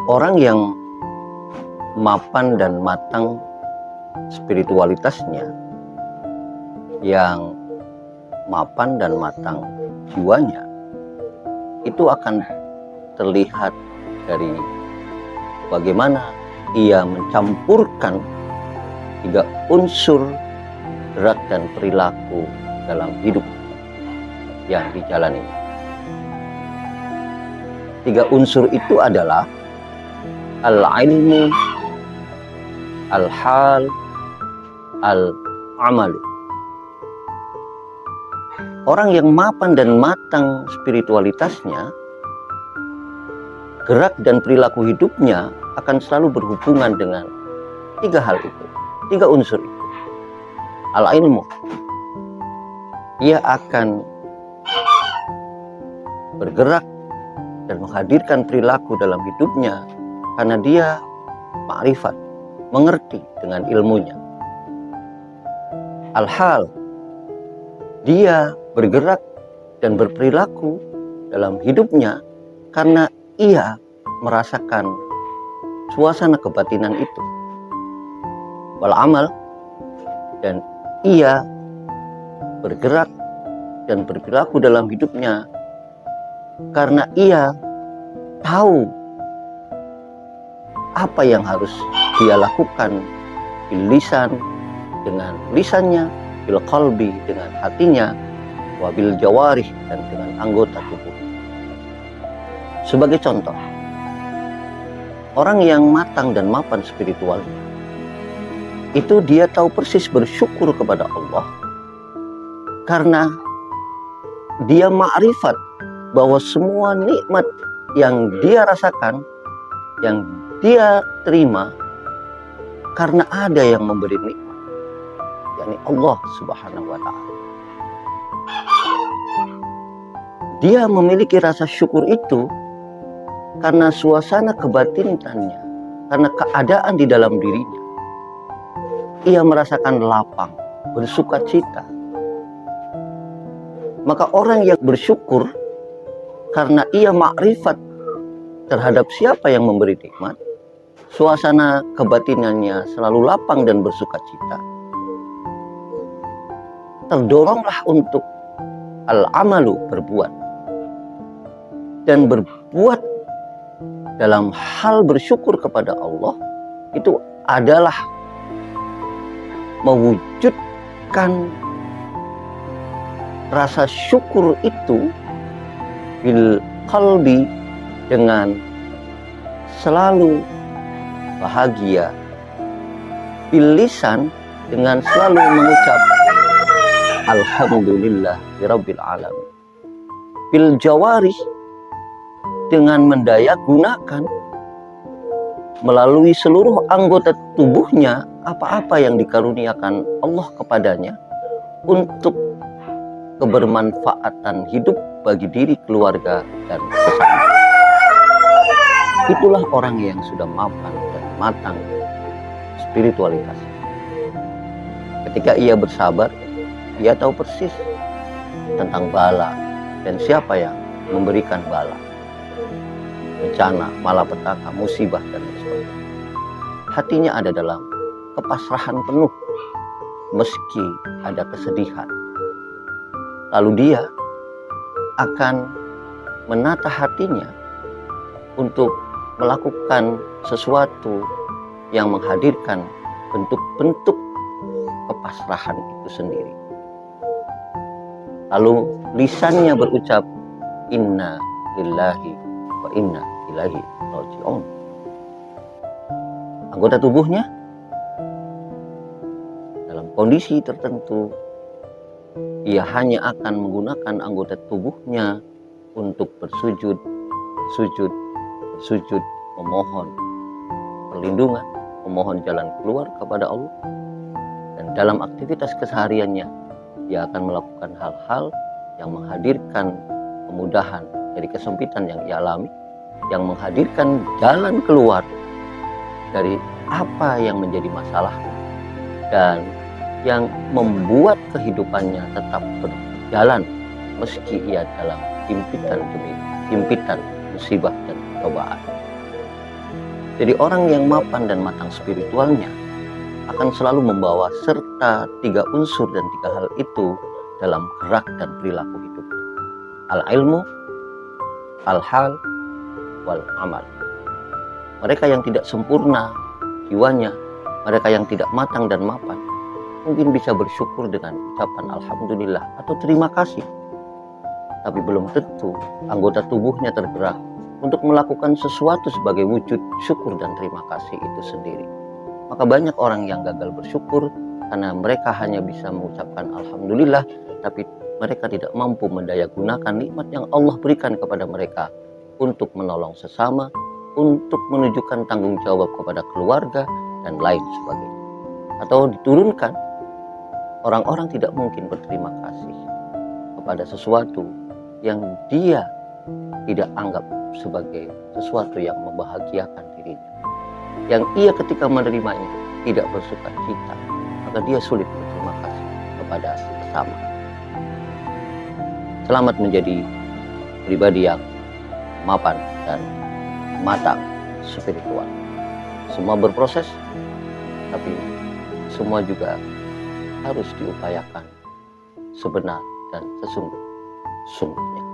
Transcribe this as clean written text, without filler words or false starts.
Orang yang mapan dan matang spiritualitasnya, yang mapan dan matang jiwanya, itu akan terlihat dari bagaimana ia mencampurkan 3 unsur gerak dan perilaku dalam hidup yang dijalani. 3 unsur itu adalah al-ilmu, al-hal, al-amal. Orang yang mapan dan matang spiritualitasnya, gerak dan perilaku hidupnya akan selalu berhubungan dengan 3 hal itu, 3 unsur itu. Al-ilmu, ia akan bergerak dan menghadirkan perilaku dalam hidupnya karena dia ma'rifat, mengerti dengan ilmunya. Al-hal, dia bergerak dan berperilaku dalam hidupnya karena ia merasakan suasana kebatinan itu. Wal amal, dan ia bergerak dan berperilaku dalam hidupnya karena ia tahu apa yang harus dia lakukan bil lisan, dengan lisannya, bil qalbi, dengan hatinya, wabil jawarih, dan dengan anggota tubuh. Sebagai contoh, orang yang matang dan mapan spiritualnya, itu dia tahu persis bersyukur kepada Allah karena dia ma'rifat bahwa semua nikmat yang dia rasakan, yang dia terima, karena ada yang memberi nikmat, yakni Allah Subhanahu wa Ta'ala. Dia memiliki rasa syukur itu karena suasana kebatinannya, karena keadaan di dalam dirinya. Ia merasakan lapang, bersukacita. Maka orang yang bersyukur karena ia makrifat terhadap siapa yang memberi nikmat, suasana kebatinannya selalu lapang dan bersukacita, terdoronglah untuk al-amalu, berbuat. Dan berbuat dalam hal bersyukur kepada Allah itu adalah mewujudkan rasa syukur itu bil qalbi, dengan selalu bahagia, bil lisan, dengan selalu mengucap alhamdulillah rabbil alamin, bil jawarih, dengan mendaya gunakan melalui seluruh anggota tubuhnya apa-apa yang dikaruniakan Allah kepadanya untuk kebermanfaatan hidup bagi diri, keluarga, dan sesama. Itulah orang yang sudah mapan dan matang spiritualitas. Ketika ia bersabar, ia tahu persis tentang bala dan siapa yang memberikan bala, bencana, malapetaka, musibah, dan sebagainya. Hatinya ada dalam kepasrahan penuh meski ada kesedihan. Lalu dia akan menata hatinya untuk melakukan sesuatu yang menghadirkan bentuk-bentuk kepasrahan itu sendiri. Lalu lisannya berucap inna lillahi wa inna ilaihi raji'un. Anggota tubuhnya dalam kondisi tertentu, ia hanya akan menggunakan anggota tubuhnya untuk bersujud, bersujud, memohon perlindungan, memohon jalan keluar kepada Allah. Dan dalam aktivitas kesehariannya, ia akan melakukan hal-hal yang menghadirkan kemudahan dari kesempitan yang ia alami, yang menghadirkan jalan keluar dari apa yang menjadi masalah, dan yang membuat kehidupannya tetap berjalan meski ia dalam himpitan demi himpitan musibah dan cobaan. Jadi orang yang mapan dan matang spiritualnya akan selalu membawa serta 3 unsur dan 3 hal itu dalam gerak dan perilaku hidupnya. Al-ilmu, al-hal, wal-amal. Mereka yang tidak sempurna jiwanya, mereka yang tidak matang dan mapan, mungkin bisa bersyukur dengan ucapan alhamdulillah atau terima kasih. Tapi belum tentu anggota tubuhnya tergerak untuk melakukan sesuatu sebagai wujud syukur dan terima kasih itu sendiri. Maka banyak orang yang gagal bersyukur karena mereka hanya bisa mengucapkan alhamdulillah, tapi mereka tidak mampu mendayagunakan nikmat yang Allah berikan kepada mereka untuk menolong sesama, untuk menunjukkan tanggung jawab kepada keluarga dan lain sebagainya. Atau diturunkan, orang-orang tidak mungkin berterima kasih kepada sesuatu yang dia tidak anggap sebagai sesuatu yang membahagiakan dirinya, yang ia ketika menerimanya tidak bersuka cita, maka dia sulit berterima kasih kepada sesama. Selamat menjadi pribadi yang mapan dan matang spiritual. Semua berproses, tapi semua juga harus diupayakan sebenar dan sesungguhnya.